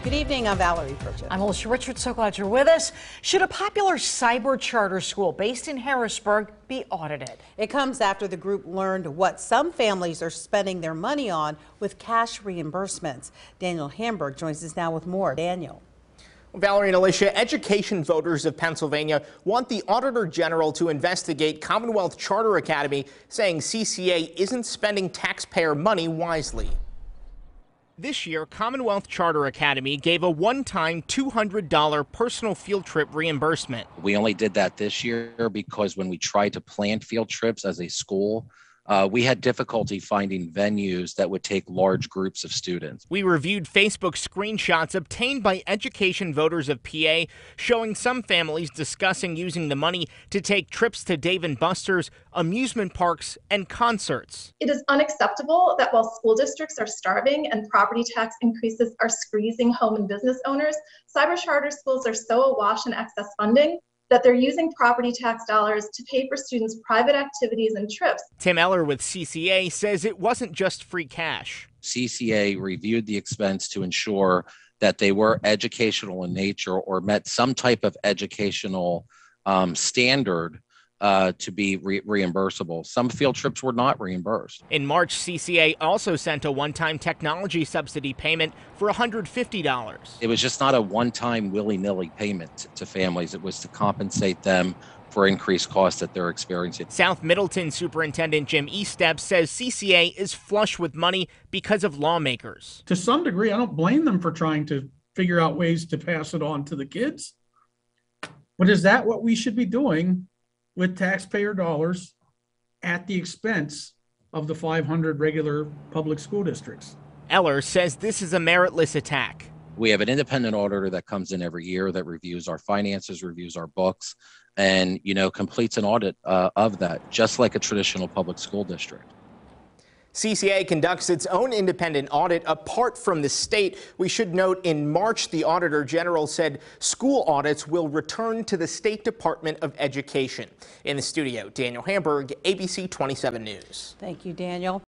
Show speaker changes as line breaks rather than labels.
Good evening, I'm Valerie Pritchett.
I'm Alicia Richards, so glad you're with us. Should a popular cyber charter school based in Harrisburg be audited?
It comes after the group learned what some families are spending their money on with cash reimbursements. Daniel Hamburg joins us now with more. Daniel.
Valerie and Alicia, education voters of Pennsylvania want the Auditor General to investigate Commonwealth Charter Academy, saying CCA isn't spending taxpayer money wisely. This year, Commonwealth Charter Academy gave a one-time $200 personal field trip reimbursement.
We only did that this year because when we tried to plan field trips as a school, we had difficulty finding venues that would take large groups of students.
We reviewed Facebook screenshots obtained by education voters of PA, showing some families discussing using the money to take trips to Dave & Buster's, amusement parks, and concerts.
It is unacceptable that while school districts are starving and property tax increases are squeezing home and business owners, cyber charter schools are so awash in excess funding that they're using property tax dollars to pay for students' private activities and trips.
Tim Eller with CCA says it wasn't just free cash.
CCA reviewed the expense to ensure that they were educational in nature or met some type of educational standard to be reimbursable. Some field trips were not reimbursed.
In March, CCA also sent a one-time technology subsidy payment for $150.
It was just not a one-time willy-nilly payment to families. It was to compensate them for increased costs that they're experiencing.
South Middleton Superintendent Jim Estep says CCA is flush with money because of lawmakers.
To some degree, I don't blame them for trying to figure out ways to pass it on to the kids. But is that what we should be doing with taxpayer dollars at the expense of the 500 regular public school districts?
Eller says this is a meritless attack.
We have an independent auditor that comes in every year that reviews our finances, reviews our books, and, completes an audit of that, just like a traditional public school district.
CCA conducts its own independent audit apart from the state. We should note in March, the Auditor General said school audits will return to the State Department of Education. In the studio, Daniel Hamburg, ABC 27 News.
Thank you, Daniel.